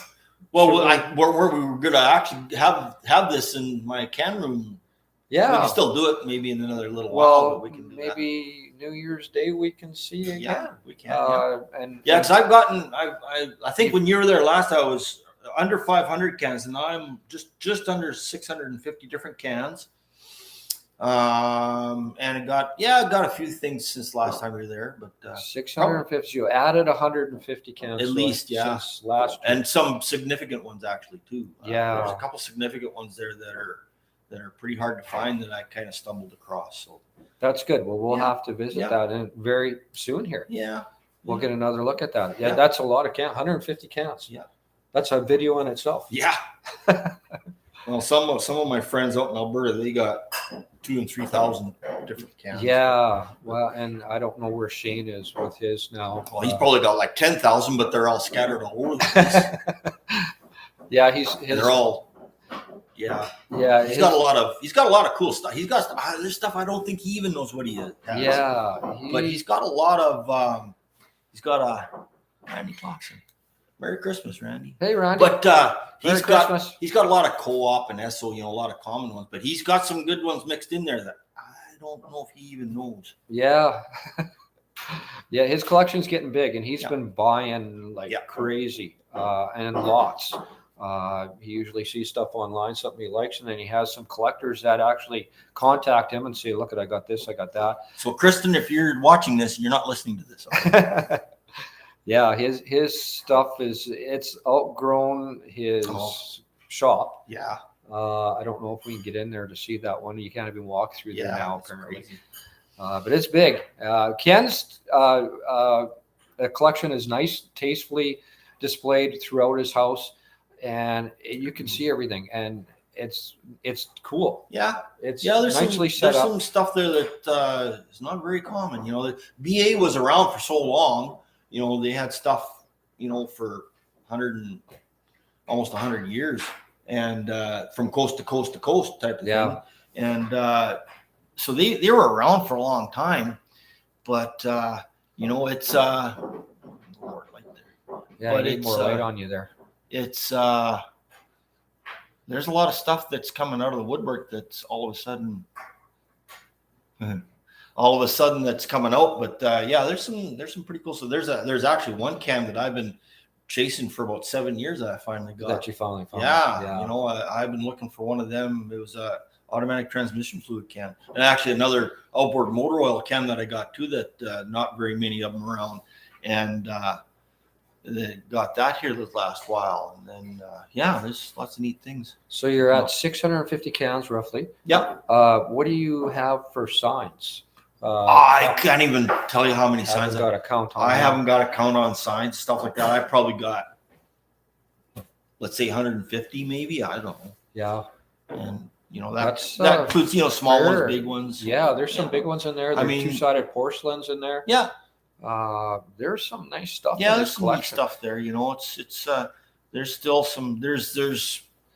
Well, we were going to actually have this in my can room.
Yeah,
we can still do it maybe in another little while. But we can do
maybe that. New Year's Day we can see again.
Yeah, we can.
And
because I've gotten, I think when you were there last, I was under 500 cans, and now I'm just under 650 different cans. And I got a few things since last time we were there, but
650. You added 150 cans
at least,
since last year.
And some significant ones actually too. There's a couple significant ones there that are pretty hard to find that I kind of stumbled across. So
that's good. Well, we'll have to visit that very soon here.
Yeah,
we'll get another look at that. Yeah, that's a lot of cans. 150 cans.
Yeah,
that's a video in itself.
Yeah. Well, some of my friends out in Alberta, they got 2,000 and 3,000 different cans.
Yeah, well, and I don't know where Shane is with his now.
Well, he's probably got like 10,000, but they're all scattered all over the place.
Yeah,
they're all. Yeah. He's got a lot of cool stuff. He's got there's stuff I don't think he even knows what he has.
Yeah,
but he's got a lot of. He's got a Randy Clarkson. Merry Christmas, Randy.
Hey, Randy.
But he's got a lot of co-op and ESSO, a lot of common ones. But he's got some good ones mixed in there that I don't know if he even knows.
Yeah. Yeah, his collection's getting big, and he's been buying like crazy and lots. He usually sees stuff online, something he likes, and then he has some collectors that actually contact him and say, look, I got this, I got that.
So Kristen, if you're watching this, you're not listening to this.
Yeah, his stuff it's outgrown his shop.
Yeah.
I don't know if we can get in there to see that one. You can't even walk through there now, apparently. But it's big. Ken's the collection is nice, tastefully displayed throughout his house, and you can see everything, and it's cool.
Yeah.
It's
There's
nicely
some
set up.
some stuff there that is not very common. You know, the BA was around for so long. You know, they had stuff, you know, for almost 100 years, and from coast to coast to coast type of thing. And so they were around for a long time, but you know, it's Lord, light there.
Yeah,
But
I need
it's,
more light on you there.
It's there's a lot of stuff that's coming out of the woodwork that's all of a sudden that's coming out. But yeah, there's some pretty cool. So there's actually one cam that I've been chasing for about 7 years that I finally got.
That you finally found.
Yeah. You know, I've been looking for one of them. It was a automatic transmission fluid can, and actually another outboard motor oil can that I got too, that not very many of them around. And they got that here this last while. And then yeah, there's lots of neat things.
So you're at 650 cans roughly.
Yep.
What do you have for signs?
I can't even tell you how many signs
got a count on.
I haven't got a count on signs, stuff like that. I probably got, let's say 150 maybe. I don't know.
Yeah.
And you know,
that
includes, you know, small ones, big ones.
Yeah, there's some big ones in there. There's two-sided porcelains in there.
Yeah.
There's some nice stuff.
Yeah, there's some nice stuff there. You know, it's there's still some, there's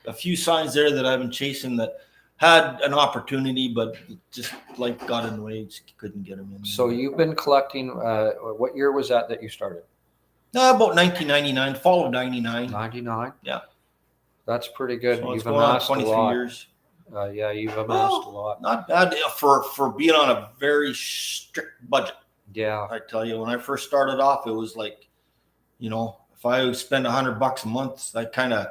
a few signs there that I've been chasing that had an opportunity, but just like got in the way, just couldn't get them in.
So you've been collecting, what year was that you started?
About 1999, fall of 99.
99?
Yeah.
That's pretty good.
So
you've amassed
23
a lot.
years.
Yeah, you've amassed a lot.
Not bad for being on a very strict budget.
Yeah.
I tell you, when I first started off, it was like, you know, if I spend $100 a month, I kind of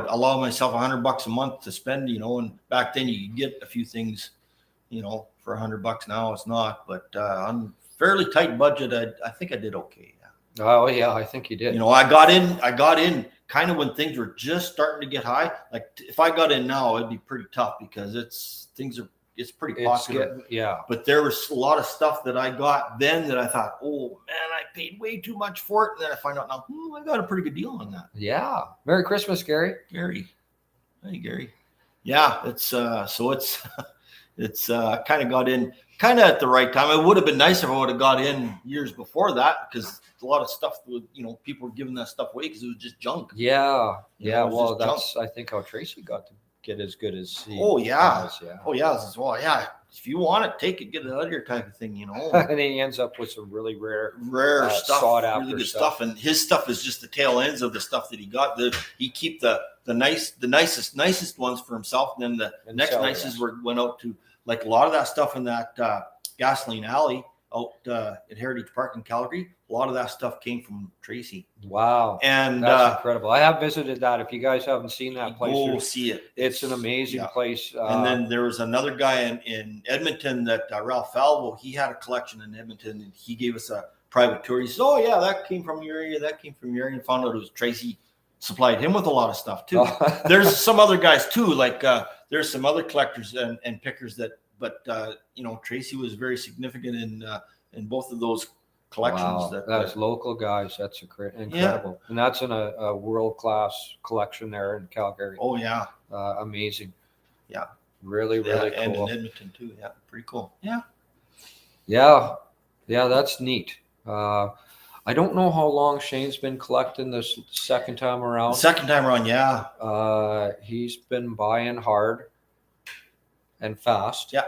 allow myself $100 a month to spend, you know. And back then you could get a few things, you know, for $100. Now it's not, but on fairly tight budget, I think I did okay. Yeah.
Oh yeah, I think you did.
You know, I got in kind of when things were just starting to get high. Like if I got in now, it'd be pretty tough because it's pretty popular.
Yeah.
But there was a lot of stuff that I got then that I thought, oh man, I paid way too much for it. And then I find out now, I got a pretty good deal on that.
Yeah. Merry Christmas, Gary.
Gary. Hey, Gary. Yeah, it's so it's kind of got in kind of at the right time. It would have been nice if I would have got in years before that, because a lot of stuff, you know, people were giving that stuff away because it was just junk.
Yeah. Yeah.
Well,
that's junk. I think how Tracy got to get as good as he
Oh yeah.
has, yeah.
Oh yeah. As well. Yeah. If you want it, take it, get it out of here type of thing, you know.
And then he ends up with some really rare
stuff,
sought after
really good stuff. And his stuff is just the tail ends of the stuff that he got. He keep the nicest ones for himself, and then the next nicest went out to, like, a lot of that stuff in that gasoline alley out at Heritage Park in Calgary. A lot of that stuff came from Tracy.
Wow.
And
that's incredible. I have visited that. If you guys haven't seen that place,
go see it.
It's an amazing place.
And then there was another guy in Edmonton that Ralph Falvo, he had a collection in Edmonton, and he gave us a private tour. He said, oh yeah, that came from your area, and found out it was Tracy supplied him with a lot of stuff too. There's some other guys too, like there's some other collectors and pickers but you know, Tracy was very significant in both of those collections.
Wow, that's local guys. That's incredible. And that's in a world-class collection there in Calgary.
Oh yeah.
Amazing.
Yeah.
Really cool.
And in Edmonton too. Yeah. Pretty cool. Yeah.
Yeah. Yeah. That's neat. I don't know how long Shane's been collecting this second time around.
Yeah.
He's been buying hard and fast.
Yeah.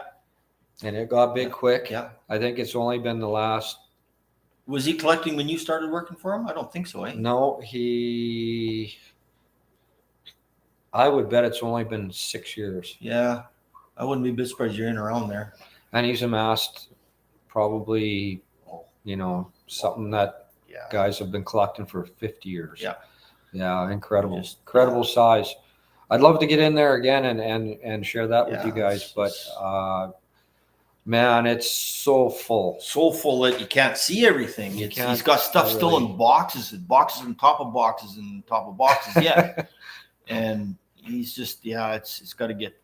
And it got big quick.
Yeah.
I think it's only been the last.
Was he collecting when you started working for him? I don't think so, eh?
No, I would bet it's only been 6 years.
Yeah. I wouldn't be a bit surprised you're in around there.
And he's amassed probably, you know, something that guys have been collecting for 50 years.
Yeah.
Yeah. Incredible size. I'd love to get in there again and share that with you guys, but man, it's so full
that you can't see everything. He's got stuff still in boxes on top of boxes and top of boxes. Yeah. And he's just, it's got to get,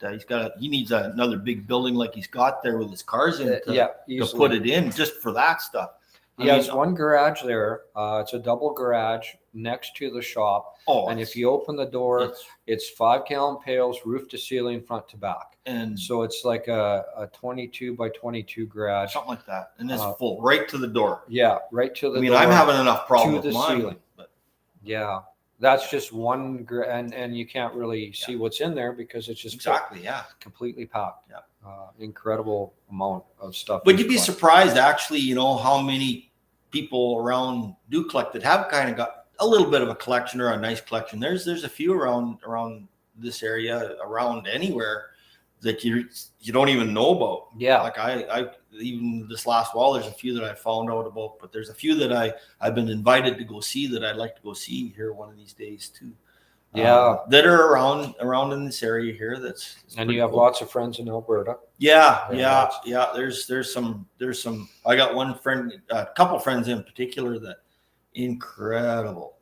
he needs another big building like he's got there with his cars in to put it in just for that stuff.
It's one garage there. It's a double garage next to the shop.
Oh,
and if you open the door, it's 5-gallon pails, roof to ceiling, front to back.
And
so it's like a 22 by 22 garage.
Something like that. And it's full right to the door.
Yeah, right to the door.
I'm having enough problem
to
with
the
mine.
ceiling. But. Yeah. That's just one, and you can't really see what's in there because it's just completely packed.
Yeah.
Incredible amount of stuff.
But you'd be surprised, actually, how many people around do collect that have kind of got a little bit of a collection or a nice collection. There's a few around this area, around anywhere that you don't even know about.
Yeah.
Like I even this last while, there's a few that I found out about, but there's a few that I've been invited to go see that I'd like to go see here one of these days too.
Yeah.
That are around in this area here.
And you have lots of friends in Alberta.
Yeah. There's some. I got one friend, a couple friends in particular that incredible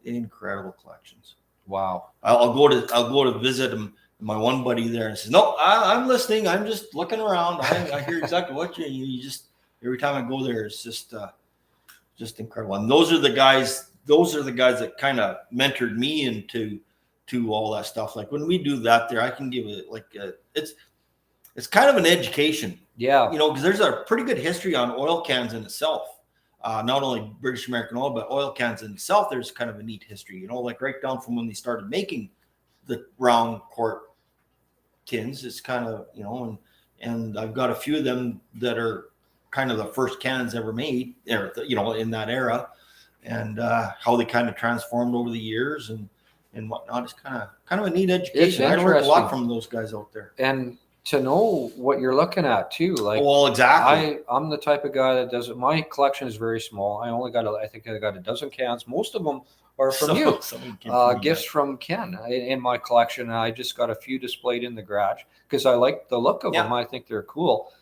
collections.
Wow.
I'll go to visit him. My one buddy there and says, "No, I'm listening. I'm just looking around. I hear exactly what you just. Every time I go there, it's just incredible." And those are the guys that kind of mentored me into all that stuff. Like when we do that there, I can give it it's kind of an education.
Yeah.
Because there's a pretty good history on oil cans in itself. Not only British American oil, but oil cans in itself. There's kind of a neat history. Like right down from when they started making the round quart tins. It's kind of, and I've got a few of them that are kind of the first cans ever made, in that era, and how they kind of transformed over the years and whatnot. It's kind of a neat education. I learned a lot from those guys out there.
And to know what you're looking at too, like,
well, exactly.
I'm the type of guy that does it. My collection is very small. I think I got a dozen cans. Most of them are from you. Gifts from Ken in my collection. I just got a few displayed in the garage because I like the look of them. I think they're cool.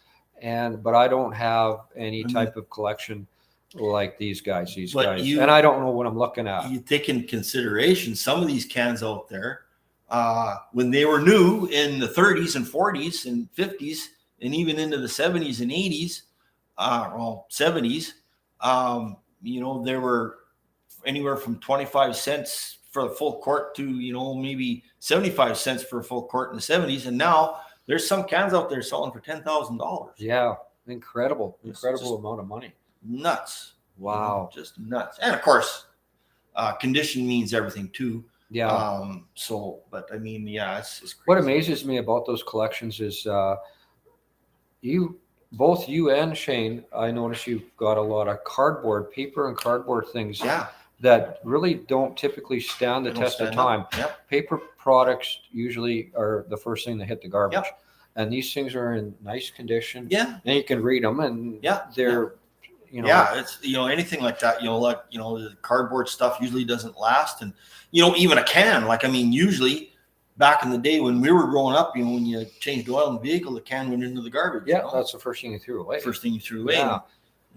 But I don't have any type of collection like these guys. And I don't know what I'm looking at.
You take into consideration some of these cans out there when they were new in the 30s and 40s and 50s and even into the 70s and 80s, 70s. There were anywhere from 25 cents for a full quart to, maybe 75 cents for a full quart in the 70s. And now there's some cans out there selling for $10,000.
Yeah. Incredible amount of money.
Nuts.
Wow.
Just nuts. And of course, condition means everything too.
Yeah.
It's crazy.
What amazes me about those collections is both you and Shane, I notice you've got a lot of paper and cardboard things.
Yeah.
That really don't typically stand the test of time.
Yep.
Paper products usually are the first thing that hit the garbage.
Yep.
And these things are in nice condition.
Yeah.
And you can read them and they're,
it's, anything like that, the cardboard stuff usually doesn't last. And, even a can, usually back in the day when we were growing up, when you changed oil in the vehicle, the can went into the garbage.
Yeah. That's the first thing you threw away.
Yeah.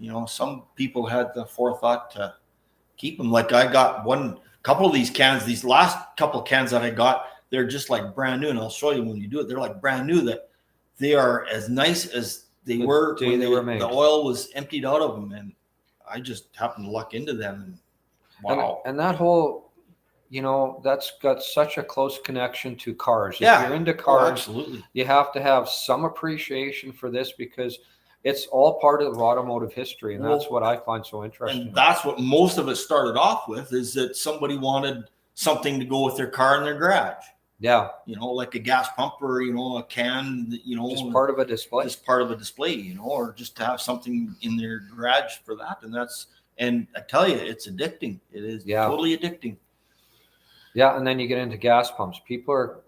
And, some people had the forethought to keep them. Like I got couple of these cans, these last couple of cans that I got, they're just like brand new. And I'll show you when you do it. They're like brand new, that they are as nice as they were when they were made. The oil was emptied out of them. And I just happened to luck into them. And wow.
And that whole, that's got such a close connection to cars.
Yeah.
If you're into cars,
absolutely.
You have to have some appreciation for this because it's all part of automotive history. And that's what I find so interesting.
And that's what most of it started off with, is that somebody wanted something to go with their car in their garage.
Yeah.
Like a gas pump or, a can,
just part of a display.
Just part of a display, or just to have something in their garage for that. And I tell you, it's addicting. It is totally addicting.
Yeah. And then you get into gas pumps. People are,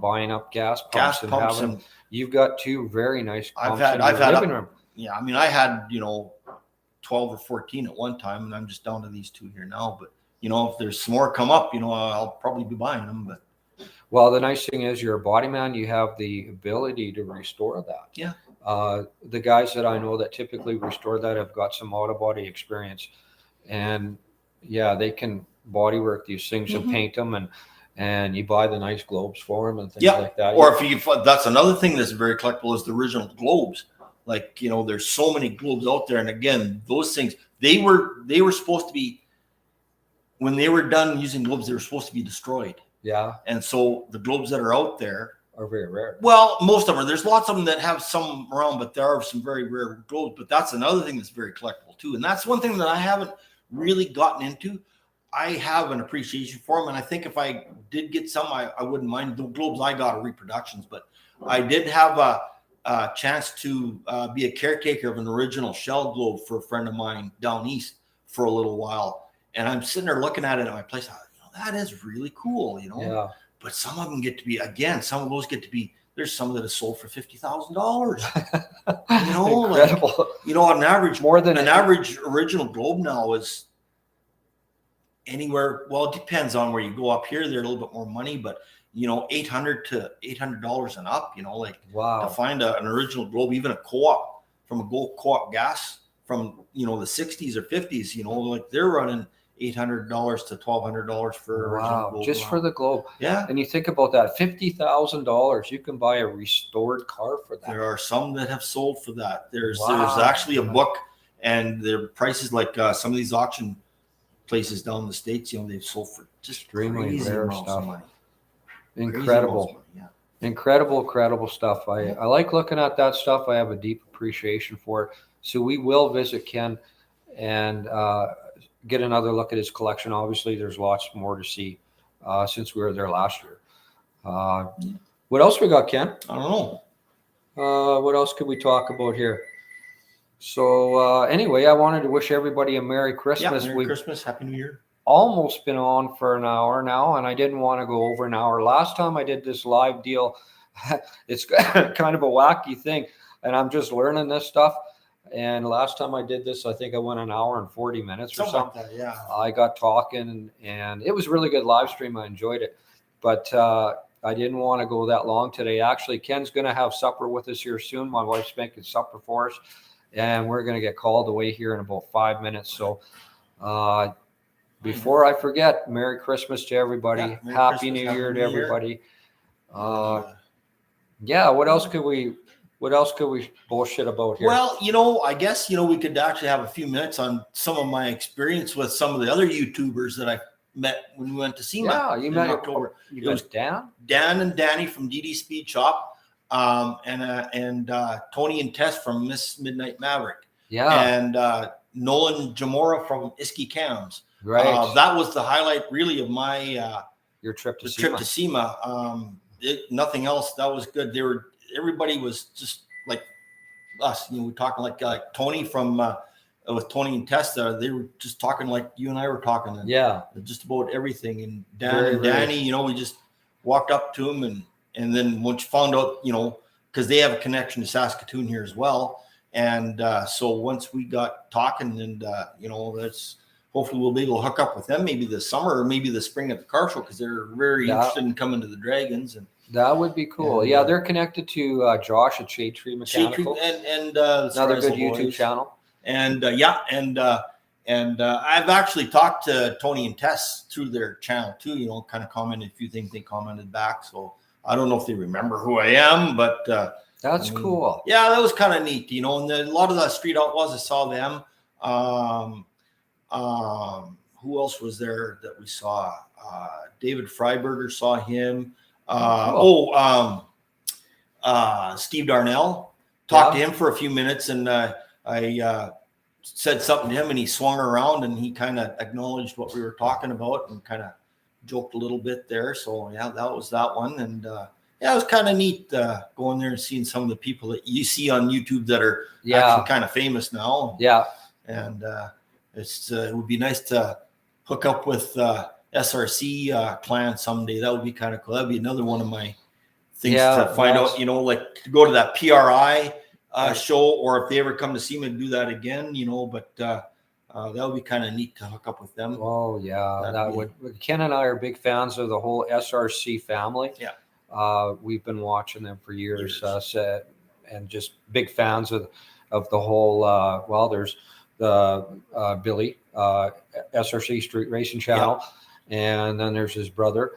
buying up gas pumps and you've got two very nice pumps in your living room.
Yeah. I had, 12 or 14 at one time, and I'm just down to these two here now. But, if there's some more come up, I'll probably be buying them. But
well, the nice thing is you're a body man. You have the ability to restore that.
Yeah.
The guys that I know that typically restore that have got some auto body experience, and they can body work these things and paint them, and you buy the nice globes for them and things like that.
Or that's another thing that's very collectible, is the original globes. There's so many globes out there. And again, those things, they were supposed to be, when they were done using globes, they were supposed to be destroyed.
Yeah.
And so the globes that are out there
are very rare.
Well, most of them. There's lots of them that have some around, but there are some very rare globes. But that's another thing that's very collectible too. And that's one thing that I haven't really gotten into. I have an appreciation for them, and I think if I did get some, I wouldn't mind. The globes I got are reproductions, but I did have a chance to be a caretaker of an original shell globe for a friend of mine down east for a little while. And I'm sitting there looking at it at my place. That is really cool,
Yeah.
But some of them get to be, again, some of those get to be, there's some that are sold for $50,000.
Incredible.
On average,
more than
an average original globe now is anywhere. Well, it depends on where you go. Up here, they're a little bit more money, but $800 to $800 and up.
Wow.
To find an original globe, even a co-op from a gold co-op gas from the 60s or 50s. They're running $800 to $1,200 for
wow,
globe
just
now.
for the globe.
Yeah.
And you think about that, $50,000, you can buy a restored car for that.
There are some that have sold for that. There's
Wow.
actually a book, and their prices, like some of these auction places down in the States, they've sold for just
Extremely
crazy
rare
amounts
stuff.
of money.
Incredible.
Yeah.
Incredible stuff. I like looking at that stuff. I have a deep appreciation for it. So we will visit Ken and get another look at his collection. Obviously, there's lots more to see since we were there last year. What else we got, Ken?
I don't know.
What else could we talk about here? So anyway, I wanted to wish everybody a Merry Christmas.
Merry Christmas, Happy New Year.
Almost been on for an hour now, and I didn't want to go over an hour. Last time I did this live deal, it's kind of a wacky thing, and I'm just learning this stuff. And last time I did this, I think I went an hour and 40 minutes or something.
Like that, yeah.
I got talking, and it was a really good live stream. I enjoyed it, but I didn't want to go that long today. Actually, Ken's going to have supper with us here soon. My wife's making supper for us, and we're going to get called away here in about 5 minutes. So before I forget, Merry Christmas to everybody.
Yeah, Merry
Happy
Christmas,
New
Happy
Year to
New Year.
everybody. Yeah, what else could we bullshit about here?
Well, I guess, we could actually have a few minutes on some of my experience with some of the other YouTubers that I met when we went to SEMA.
Yeah, you met
October.
You guys, Dan?
Dan and Danny from DD Speed Shop, and Tony and Tess from Miss Midnight Maverick.
Yeah.
And Nolan Jamora from Iski Cams.
Right.
That was the highlight really of my
your trip to
SEMA. Nothing else. That was good. Everybody was just like us. We're talking like Tony from with Tony and Tess. They were just talking like you and I were talking. And
yeah.
Just about everything. And Dan and Danny, we just walked up to them, and then once you found out, because they have a connection to Saskatoon here as well. And so once we got talking, and that's hopefully we'll be able to hook up with them maybe this summer or maybe the spring at the car show, because they're very interested in coming to the Dragons. And
that would be cool. Yeah, they're connected to Josh at Shade Tree Mechanical.
And
another good YouTube channel.
And I've actually talked to Tony and Tess through their channel too. Kind of commented a few things. They commented back, so I don't know if they remember who I am, but
that's cool.
Yeah, that was kind of neat. And a lot of the Street Outlaws, I saw them. Who else was there that we saw? David Freiberger, saw him. Steve Darnell, talked to him for a few minutes, and I said something to him, and he swung around and he kind of acknowledged what we were talking about and kind of joked a little bit there. So yeah, that was that one. And it was kind of neat going there and seeing some of the people that you see on YouTube that are actually kind of famous now.
Yeah.
And it would be nice to hook up with SRC clan someday. That would be kind of cool. That'd be another one of my things to find out, like to go to that PRI show, or if they ever come to SEMA, do that again, but that would be kind of neat to hook up with them.
Oh yeah, that would. Ken and I are big fans of the whole SRC family.
Yeah.
We've been watching them for years, and just big fans of the whole. There's the Billy SRC Street Racing Channel, and then there's his brother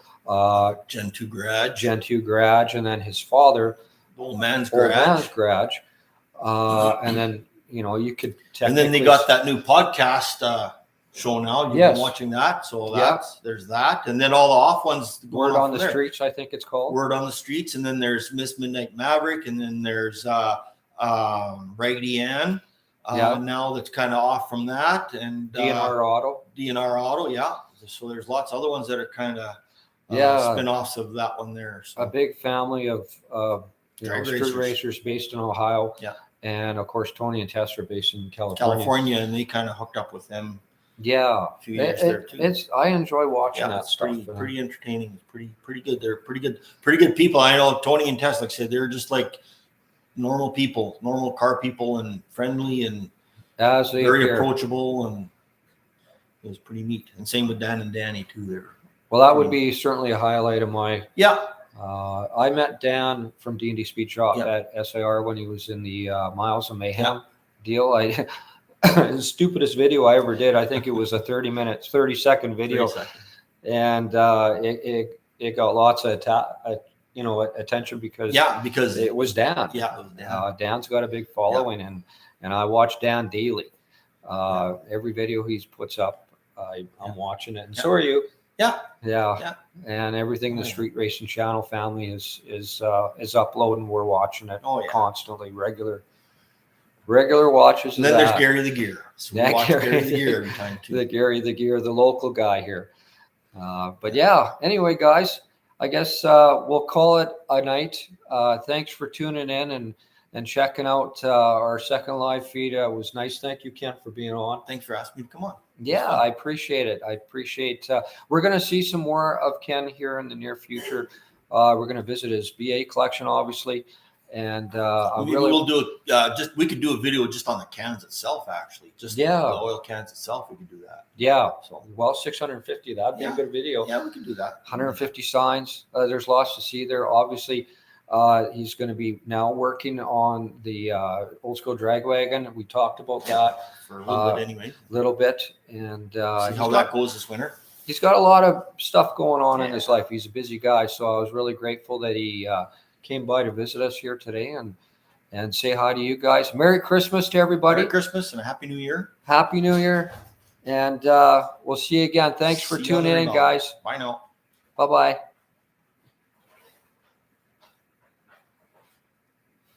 Gen 2 Garage,
and then his father,
Old Man's
Garage. And then you know, you could
And then they got that new podcast show now. You've
Yes.
been watching that. So
Yeah.
there's that. And then all the off ones going
Word on
from
the
there.
Streets, I think it's called.
Word on the Streets. And then there's Miss Midnight Maverick. And then there's Raggedy Ann.
Yeah.
Now that's kind of off from that. And
DNR Auto.
DNR Auto, yeah. So there's lots of other ones that are kind of spin-offs of that one there. So.
A big family of
Drag
street racers based in Ohio.
Yeah.
And of course, Tony and Tess are based in California.
And they kind of hooked up with them.
Yeah,
A few years there too.
I enjoy watching that
it's
stuff.
pretty entertaining. Pretty good. They're pretty good people. I know Tony and Tess, like I said, they're just like normal people, normal car people, and friendly and
As they
very
appear.
approachable, and it was pretty neat. And same with Dan and Danny too. They're
Well, that would be certainly a highlight of my.
yeah.
I met Dan from D&D Speed Shop
Yep.
at SAR when he was in the Miles of Mayhem deal. The stupidest video I ever did. I think it was a 30-second video,
30 seconds.
and it got lots of attention because
because
it was Dan.
Yeah, it was Dan.
Dan's got a big following, and I watch Dan daily. Every video he puts up, I'm watching it, and so are you. Yeah. And everything the Street Racing Channel family is uploading. We're watching it constantly, regular watches.
And then there's Gary the Gear. So we watch Gary the Gear every time too.
The Gary the Gear, the local guy here. But yeah, anyway, guys, I guess we'll call it a night. Thanks for tuning in and checking out our second live feed. It was nice. Thank you, Kent, for being on.
Thanks for asking me to come on.
Yeah, I appreciate it. I appreciate. We're going to see some more of Ken here in the near future. We're going to visit his BA collection, obviously, and
we'll do it. We could do a video just on the cans itself, actually. Just the oil cans itself. We could do that.
Yeah. So 650. That'd be a good video.
Yeah, we can do that.
150 signs. There's lots to see there. Obviously, he's going to be now working on the old school drag wagon. We talked about that
for a little bit anyway.
Little bit, and
see how that goes this winter.
He's got a lot of stuff going on in his life. He's a busy guy, so I was really grateful that he came by to visit us here today and say hi to you guys. Merry Christmas to everybody.
Merry Christmas and a Happy New Year.
Happy New Year, and we'll see you again. Thanks for tuning in, guys.
Bye now.
Bye-bye.